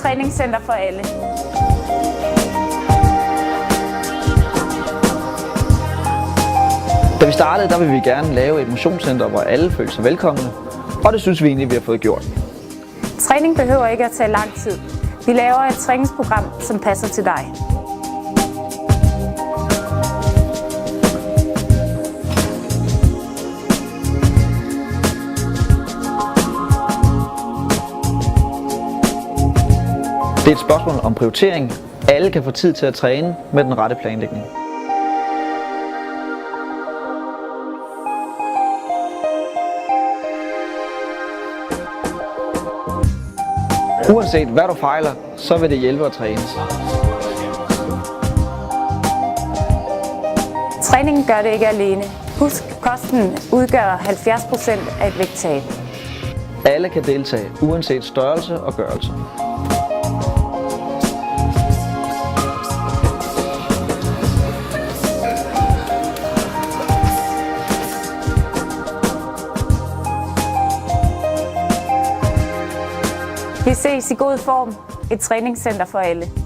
træningscenter for alle. Da vi startede, der ville vi gerne lave et motionscenter, hvor alle følte sig velkomne, og det synes vi egentlig, vi har fået gjort. Træning behøver ikke at tage lang tid. Vi laver et træningsprogram, som passer til dig. Det er et spørgsmål om prioritering. Alle kan få tid til at træne med den rette planlægning. Uanset hvad du fejler, så vil det hjælpe at træne. Træningen gør det ikke alene. Husk, kosten udgør 70% af et vægttab. Alle kan deltage, uanset størrelse og gørelse. Vi ses i god form. Et træningscenter for alle.